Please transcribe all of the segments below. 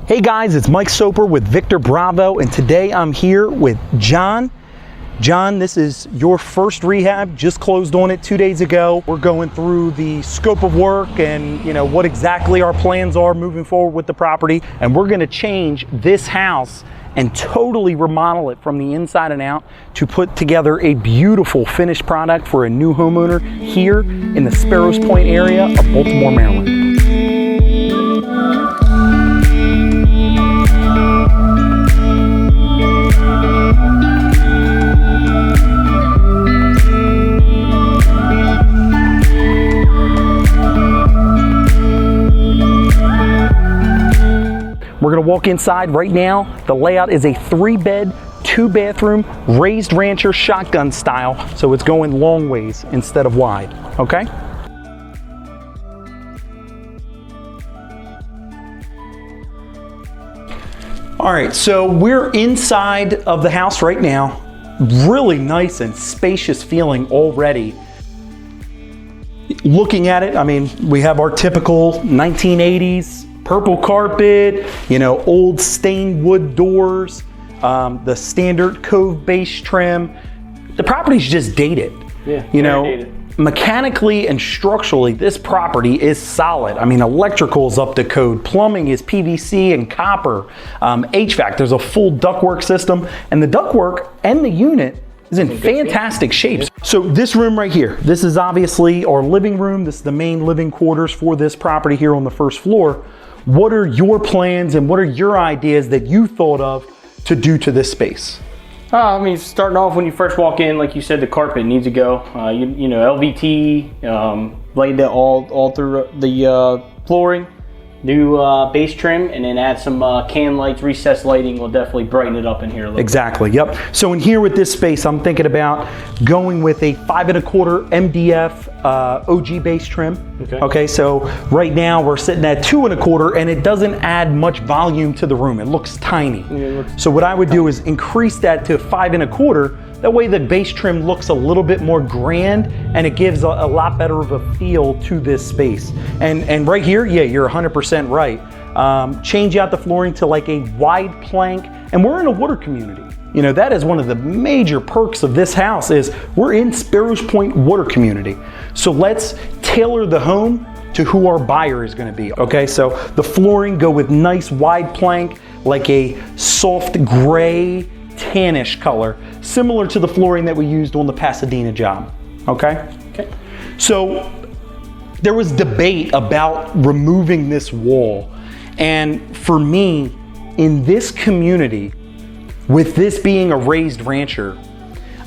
Hey guys, it's Mike Soper with Victor Bravo, and today I'm here with John. John, this is your first rehab, just closed on it 2 days ago. We're going through the scope of work and what exactly our plans are moving forward with the property. And we're gonna change this house and totally remodel it from the inside and out to put together a beautiful finished product for a new homeowner here in the Sparrows Point area of Baltimore, Maryland. We're gonna walk inside right now. The layout is a 3-bed, 2-bathroom, raised rancher shotgun style. So it's going long ways instead of wide, okay? All right, so we're inside of the house right now. Really nice and spacious feeling already. Looking at it, I mean, we have our typical 1980s purple carpet, old stained wood doors, the standard Cove base trim. The property's just dated. Yeah, dated. Mechanically and structurally, this property is solid. I mean, electrical's up to code, plumbing is PVC and copper, HVAC, there's a full ductwork system, and the ductwork and the unit is in fantastic shape. Yeah. So this room right here, this is obviously our living room. This is the main living quarters for this property here on the first floor. What are your plans and what are your ideas that you thought of to do to this space? I mean, starting off when you first walk in, like you said, the carpet needs to go. LVT, laid that all through the flooring, new base trim, and then add some can lights, recessed lighting will definitely brighten it up in here a little Exactly, bit. Yep. So in here with this space, I'm thinking about going with a 5 1/4 MDF OG base trim. Okay, so right now we're sitting at 2 1/4 and it doesn't add much volume to the room. It looks tiny. So what I would do is increase that to 5 1/4. That way the base trim looks a little bit more grand and it gives a lot better of a feel to this space. And right here, yeah, you're 100% right. Change out the flooring to like a wide plank, and we're in a water community. That is one of the major perks of this house is we're in Sparrows Point water community. So let's tailor the home to who our buyer is gonna be, okay? So the flooring, go with nice wide plank, like a soft gray, tannish color, similar to the flooring that we used on the Pasadena job, okay? Okay. So there was debate about removing this wall. And for me, in this community, with this being a raised rancher,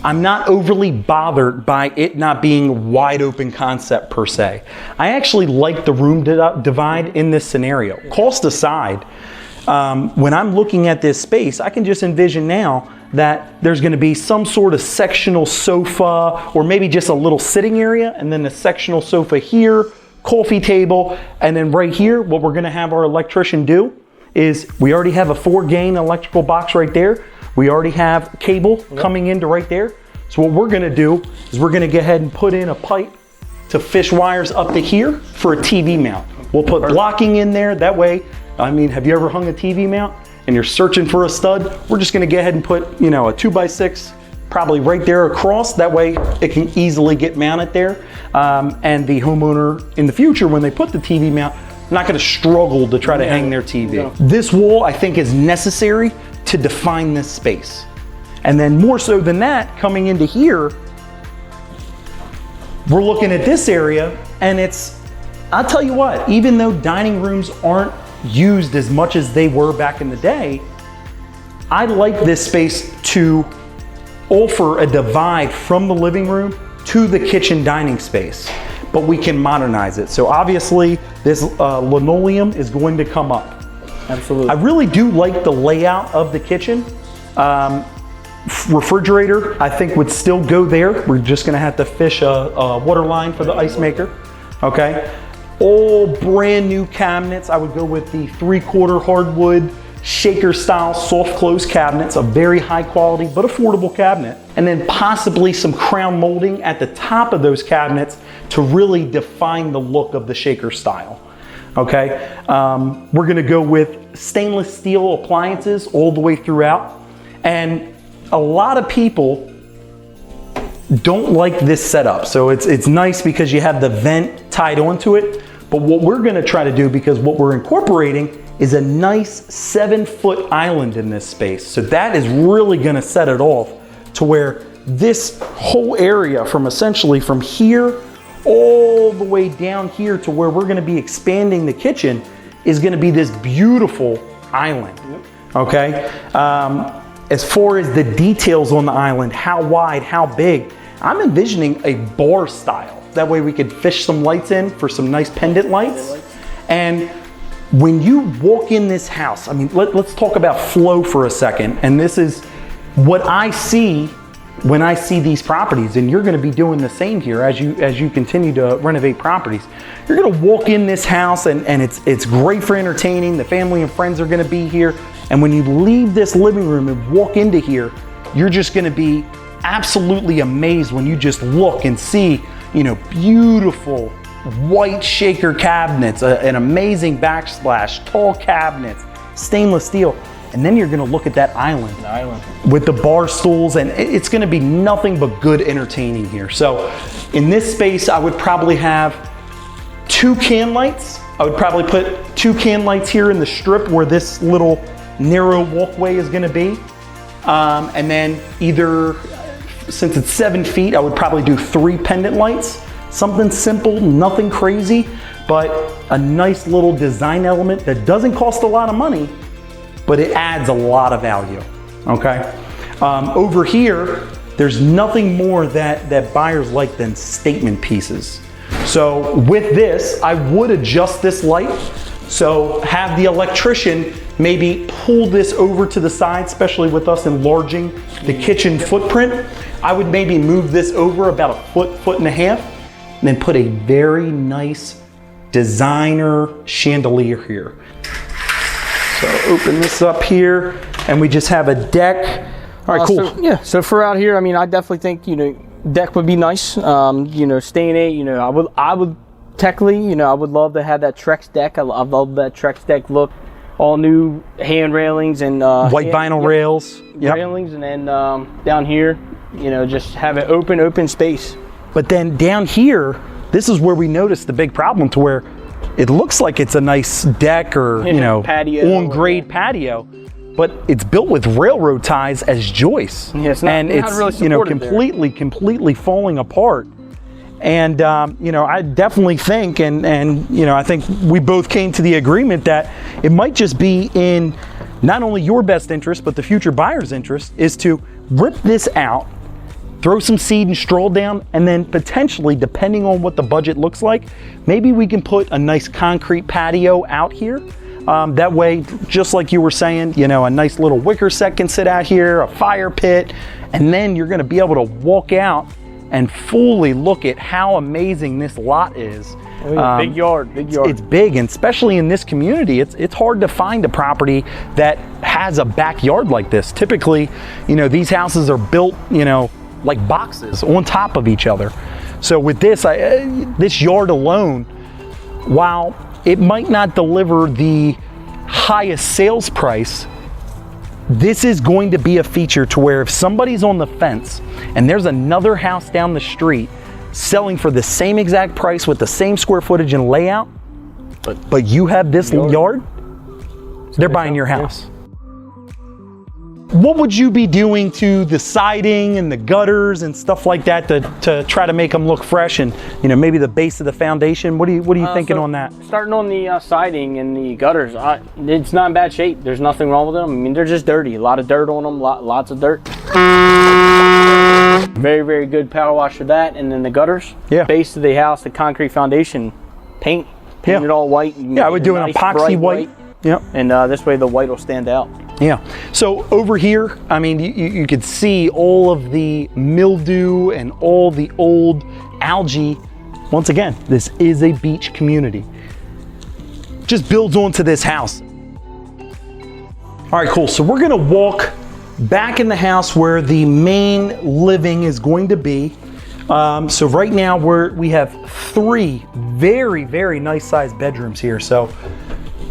I'm not overly bothered by it not being a wide open concept per se. I actually like the room divide in this scenario. Cost aside, when I'm looking at this space, I can just envision now that there's gonna be some sort of sectional sofa or maybe just a little sitting area and then a sectional sofa here, coffee table, and then right here, what we're gonna have our electrician do is we already have a 4-gain electrical box right there. We already have cable coming into right there. So what we're gonna do is we're gonna go ahead and put in a pipe to fish wires up to here for a TV mount. We'll put blocking in there. That way, I mean, have you ever hung a TV mount and you're searching for a stud? We're just gonna go ahead and put, a 2x6 probably right there across. That way it can easily get mounted there. And the homeowner in the future, when they put the TV mount, not gonna struggle to try to hang their TV. No. This wall, I think, is necessary to define this space. And then more so than that, coming into here, we're looking at this area and I'll tell you what, even though dining rooms aren't used as much as they were back in the day, I like this space to offer a divide from the living room to the kitchen dining space, but we can modernize it. So obviously this linoleum is going to come up. Absolutely. I really do like the layout of the kitchen. Refrigerator, I think, would still go there. We're just gonna have to fish a water line for the ice maker, okay? All brand new cabinets. I would go with the 3/4 hardwood shaker style soft close cabinets, a very high quality but affordable cabinet. And then possibly some crown molding at the top of those cabinets to really define the look of the shaker style. okay? We're gonna go with stainless steel appliances all the way throughout. And a lot of people don't like this setup. So it's nice because you have the vent tied onto it. But what we're gonna try to do, because what we're incorporating is a nice 7-foot island in this space. So that is really gonna set it off to where this whole area from essentially from here all the way down here to where we're gonna be expanding the kitchen is gonna be this beautiful island, okay? As far as the details on the island, how wide, how big, I'm envisioning a bar style. That way we could fish some lights in for some nice pendant lights. And when you walk in this house, I mean, let's talk about flow for a second. And this is what I see when I see these properties, and you're gonna be doing the same here as you continue to renovate properties. You're gonna walk in this house and it's great for entertaining. The family and friends are gonna be here. And when you leave this living room and walk into here, you're just gonna be absolutely amazed when you just look and see, you know, beautiful white shaker cabinets, an amazing backsplash, tall cabinets, stainless steel. And then you're gonna look at that island with the bar stools, and it's gonna be nothing but good entertaining here. So in this space, I would probably have 2 can lights. I would probably put 2 can lights here in the strip where this little narrow walkway is gonna be. And then either, since it's 7 feet, I would probably do 3 pendant lights. Something simple, nothing crazy, but a nice little design element that doesn't cost a lot of money, but it adds a lot of value, okay? Over here, there's nothing more that buyers like than statement pieces. So with this, I would adjust this light. So have the electrician maybe pull this over to the side, especially with us enlarging the kitchen footprint. I would maybe move this over about a foot and a half, and then put a very nice designer chandelier here. So open this up here, and we just have a deck. All right, cool. So for out here, I mean, I definitely think, you know, deck would be nice. You know, staying it, you know, I would technically, you know, I would love to have that Trex deck. I love that Trex deck look. All new hand railings and white vinyl rails. Railings, and then down here, you know, just have an open space. But then down here, this is where we noticed the big problem, to where it looks like it's a nice deck or, you know, patio, on grade patio, but it's built with railroad ties as joists. Yeah, it's not, and it's really you know, completely falling apart. And you know, I definitely think, and you know, I think we both came to the agreement that it might just be in not only your best interest, but the future buyer's interest, is to rip this out, throw some seed and straw down, and then potentially, depending on what the budget looks like, maybe we can put a nice concrete patio out here. That way, just like you were saying, you know, a nice little wicker set can sit out here, a fire pit, and then you're gonna be able to walk out and fully look at how amazing this lot is. Oh, yeah. Big yard. It's big, and especially in this community, it's hard to find a property that has a backyard like this. Typically, you know, these houses are built, you know, like boxes on top of each other. So with this, this yard alone, while it might not deliver the highest sales price, this is going to be a feature to where if somebody's on the fence and there's another house down the street selling for the same exact price with the same square footage and layout, but you have this yard, they're buying your house. What would you be doing to the siding and the gutters and stuff like that to try to make them look fresh, and, you know, maybe the base of the foundation? What are you thinking on that? Starting on the siding and the gutters, it's not in bad shape. There's nothing wrong with them. I mean, they're just dirty. A lot of dirt on them. Lots of dirt. Very, very good power wash for that. And then the gutters, base of the house, the concrete foundation, paint it all white. Yeah, I would do an epoxy white. Yep. And this way the white will stand out. Yeah. So over here, I mean, you could see all of the mildew and all the old algae. Once again, this is a beach community. Just builds onto this house. All right, cool. So we're gonna walk back in the house where the main living is going to be. So right now we have 3 very, very nice sized bedrooms here. So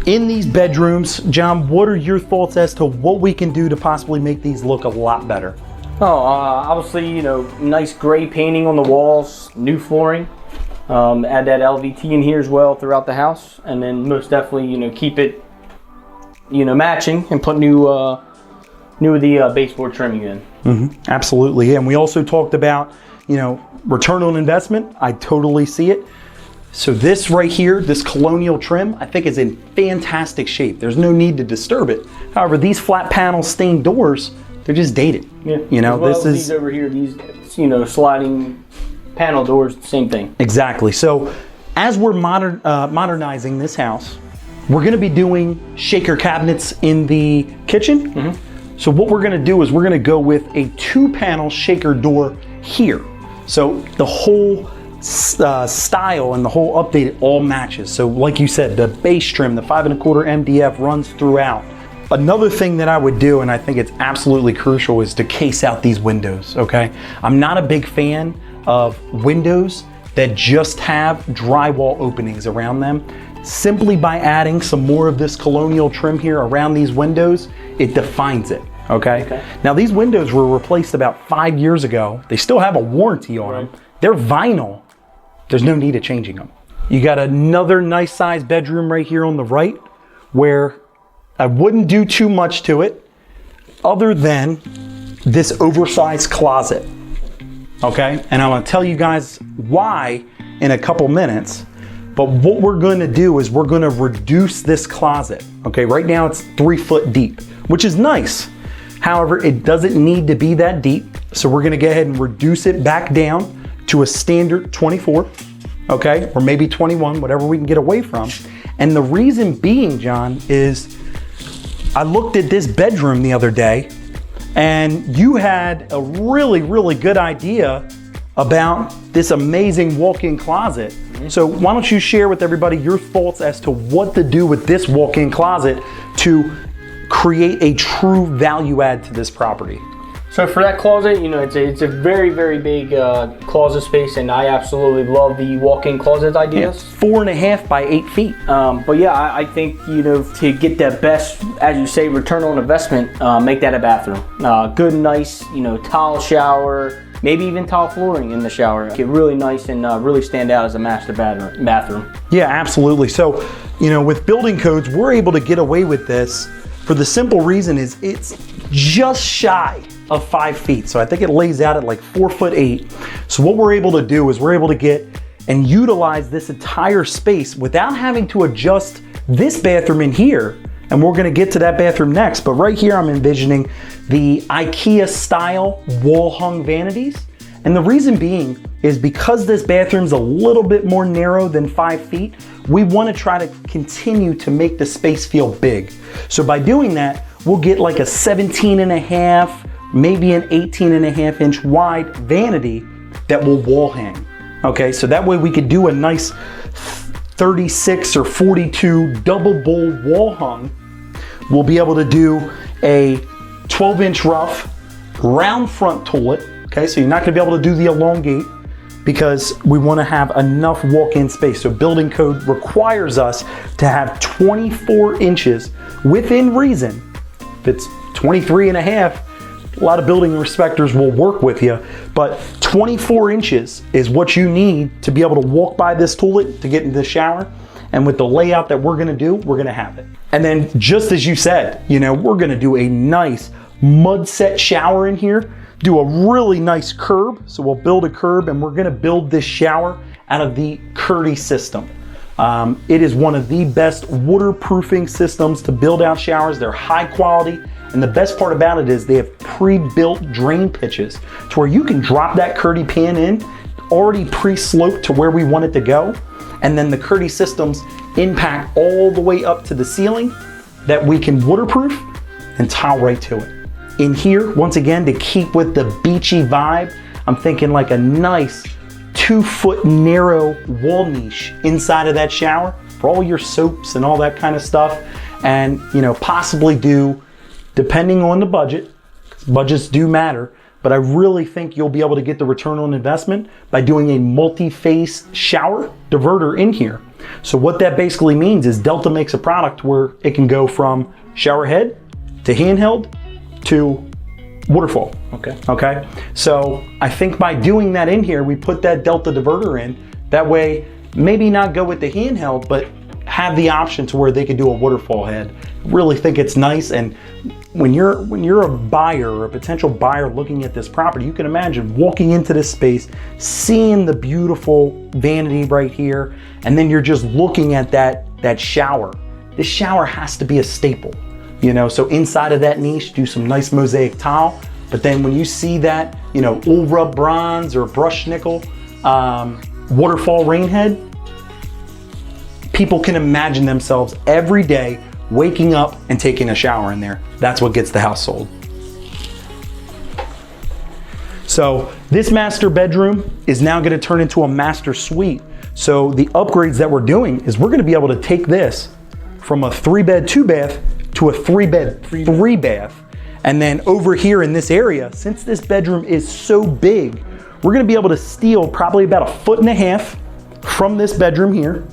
in these bedrooms, John, what are your thoughts as to what we can do to possibly make these look a lot better? Obviously, you know, nice gray painting on the walls, new flooring. Add that LVT in here as well throughout the house, and then most definitely, you know, keep it, you know, matching and put new of the baseboard trimming in. Absolutely. And we also talked about, you know, return on investment. I totally see it. So this right here, this colonial trim, I think is in fantastic shape. There's no need to disturb it. However, these flat panel stained doors, they're just dated. Yeah. You know, this is these over here, these, you know, sliding panel doors, same thing. Exactly. So as we're modernizing this house, we're going to be doing shaker cabinets in the kitchen. So what we're going to do is we're going to go with a 2-panel shaker door here. So the whole style and the whole update, it all matches. So like you said, the base trim, the 5 1/4 MDF runs throughout. Another thing that I would do, and I think it's absolutely crucial, is to case out these windows, okay? I'm not a big fan of windows that just have drywall openings around them. Simply by adding some more of this colonial trim here around these windows, it defines it, okay? Now these windows were replaced about 5 years ago. They still have a warranty on them. They're vinyl. There's no need of changing them. You got another nice sized bedroom right here on the right where I wouldn't do too much to it other than this oversized closet, okay? And I'm gonna tell you guys why in a couple minutes, but what we're gonna do is we're gonna reduce this closet, okay? Right now it's 3 foot deep, which is nice. However, it doesn't need to be that deep, so we're gonna go ahead and reduce it back down to a standard 24, okay? Or maybe 21, whatever we can get away from. And the reason being, John, is I looked at this bedroom the other day and you had a really, really good idea about this amazing walk-in closet. So why don't you share with everybody your thoughts as to what to do with this walk-in closet to create a true value add to this property? So for that closet, you know, it's a very, very big closet space, and I absolutely love the walk-in closet ideas. Yeah, 4.5 by 8 feet. But yeah, I think, you know, to get the best, as you say, return on investment, make that a bathroom. Good, nice, you know, tile shower, maybe even tile flooring in the shower. Get really nice and really stand out as a master bathroom. Yeah, absolutely. So, you know, with building codes, we're able to get away with this for the simple reason is it's just shy of 5 feet. So I think it lays out at like 4'8". So what we're able to do is we're able to get and utilize this entire space without having to adjust this bathroom in here. And we're gonna get to that bathroom next. But right here, I'm envisioning the IKEA style wall hung vanities. And the reason being is because this bathroom's a little bit more narrow than 5 feet, we wanna try to continue to make the space feel big. So by doing that, we'll get like a 17.5, maybe an 18.5 inch wide vanity that will wall hang. Okay, so that way we could do a nice 36 or 42 double bowl wall hung. We'll be able to do a 12-inch rough round front toilet. Okay, so you're not gonna be able to do the elongate because we wanna have enough walk-in space. So building code requires us to have 24 inches within reason. If it's 23.5, a lot of building inspectors will work with you, but 24 inches is what you need to be able to walk by this toilet to get into the shower. And with the layout that we're gonna do, we're gonna have it. And then just as you said, you know, we're gonna do a nice mud set shower in here, do a really nice curb. So we'll build a curb and we're gonna build this shower out of the Curdy system. It is one of the best waterproofing systems to build out showers. They're high quality. And the best part about it is they have pre-built drain pitches to where you can drop that Curdy pan in, already pre-sloped to where we want it to go. And then the Curdy systems impact all the way up to the ceiling that we can waterproof and tile right to it. In here, once again, to keep with the beachy vibe, I'm thinking like a nice 2 foot narrow wall niche inside of that shower for all your soaps and all that kind of stuff. And, you know, possibly do, depending on the budget, budgets do matter, but I really think you'll be able to get the return on investment by doing a multi-phase shower diverter in here. So what that basically means is Delta makes a product where it can go from shower head to handheld to waterfall. Okay. So I think by doing that in here, we put that Delta diverter in. That way, maybe not go with the handheld, but have the option to where they could do a waterfall head. Really think it's nice. And when you're a buyer or a potential buyer looking at this property, you can imagine walking into this space, seeing the beautiful vanity right here, and then you're just looking at that shower. This shower has to be a staple. So inside of that niche, do some nice mosaic tile. But then when you see that, oil rub bronze or brushed nickel waterfall rain head, people can imagine themselves every day waking up and taking a shower in there. That's what gets the house sold. So this master bedroom is now going to turn into a master suite. So the upgrades that we're doing is we're going to be able to take this from a 3-bed 2-bath to a 3-bed 3-bath. And then over here in this area, since this bedroom is so big, we're gonna be able to steal probably about 1.5 feet from this bedroom here.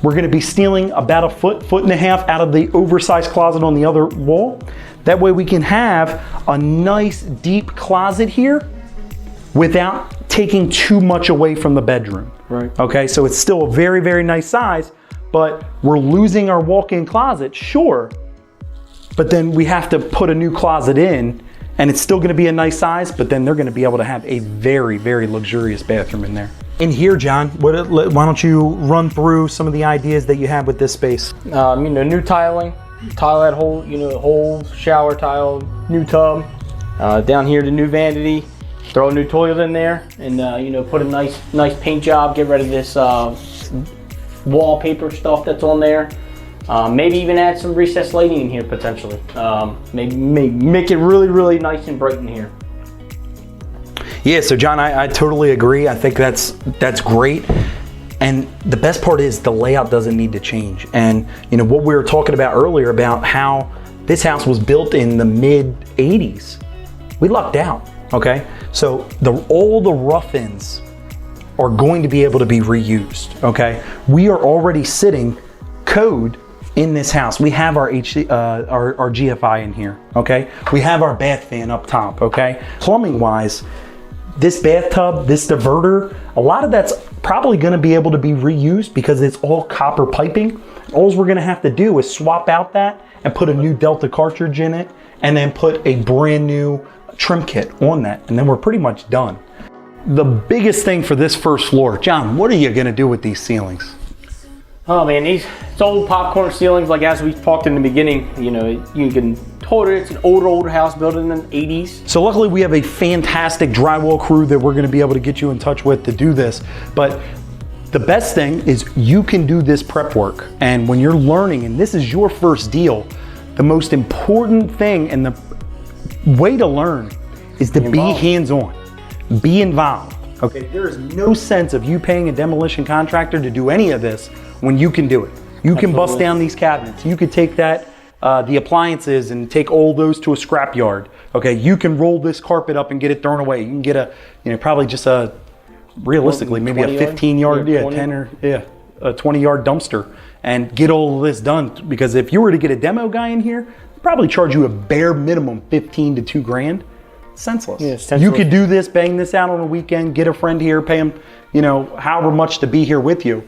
We're gonna be stealing about 1.5 feet out of the oversized closet on the other wall. That way we can have a nice deep closet here without taking too much away from the bedroom. Right. Okay, so it's still a very, very nice size, but we're losing our walk-in closet, sure, but then we have to put a new closet in, and it's still gonna be a nice size, but then they're gonna be able to have a very, very luxurious bathroom in there. In here, John, why don't you run through some of the ideas that you have with this space? New tiling, tile that whole shower tile, new tub. Down here, the new vanity. Throw a new toilet in there, and put a nice paint job. Get rid of this wallpaper stuff that's on there. Maybe even add some recessed lighting in here potentially. Maybe make it really, really nice and bright in here. Yeah, so John, I totally agree. I think that's great. And the best part is the layout doesn't need to change. And what we were talking about earlier about how this house was built in the mid 80s. We lucked out, okay? So all the rough-ins are going to be able to be reused, okay? We are already sitting code in this house. We have our our GFI in here, okay? We have our bath fan up top, okay? Plumbing wise, this bathtub, this diverter, a lot of that's probably gonna be able to be reused because it's all copper piping. All we're gonna have to do is swap out that and put a new Delta cartridge in it and then put a brand new trim kit on that, and then we're pretty much done. The biggest thing for this first floor, John, what are you gonna do with these ceilings? Oh man, it's old popcorn ceilings, like as we talked in the beginning, you can totally, it's an older house built in the 80s. So luckily we have a fantastic drywall crew that we're gonna be able to get you in touch with to do this. But the best thing is you can do this prep work. And when you're learning, and this is your first deal, the most important thing and the way to learn is to be hands-on, be involved. Okay, there is no sense of you paying a demolition contractor to do any of this when you can do it. You can bust down these cabinets. You could take that, the appliances, and take all those to a scrap yard. Okay, you can roll this carpet up and get it thrown away. You can get a, probably just realistically, maybe a 15-yard, a 20-yard dumpster and get all of this done. Because if you were to get a demo guy in here, they'd probably charge you a bare minimum 15 to 2 grand. Senseless. Yeah, senseless. You could do this, bang this out on a weekend, get a friend here, pay him, however much to be here with you.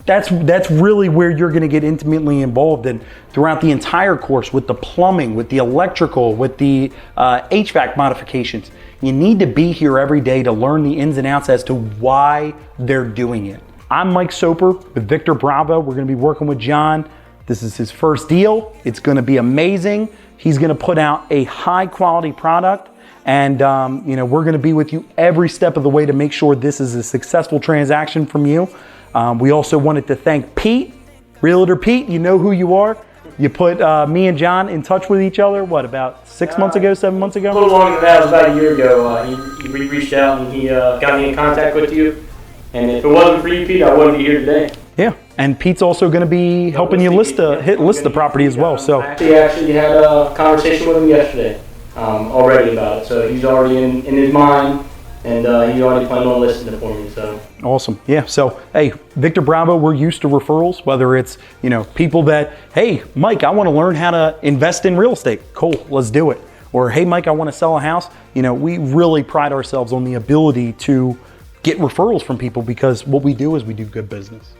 That's really where you're going to get intimately involved in throughout the entire course with the plumbing, with the electrical, with the HVAC modifications. You need to be here every day to learn the ins and outs as to why they're doing it. I'm Mike Soper with Victor Bravo. We're going to be working with John. This is his first deal. It's going to be amazing. He's going to put out a high quality product. And we're going to be with you every step of the way to make sure this is a successful transaction from you. We also wanted to thank Pete, Realtor Pete. You know who you are. You put me and John in touch with each other, about 6 months ago, 7 months ago? A little longer than that. It was about a year ago. He reached out and he got me in contact with you. And if it wasn't for you, Pete, I wouldn't be here today. Yeah, and Pete's also going to be helping you list the property as well. So I actually had a conversation with him yesterday. already about it. So he's already in his mind, and he's already planning on listing it for me. So awesome. Yeah. So hey, Victor Bravo, we're used to referrals, whether it's people that, hey Mike, I want to learn how to invest in real estate. Cool, let's do it. Or hey Mike, I want to sell a house. We really pride ourselves on the ability to get referrals from people, because what we do is we do good business.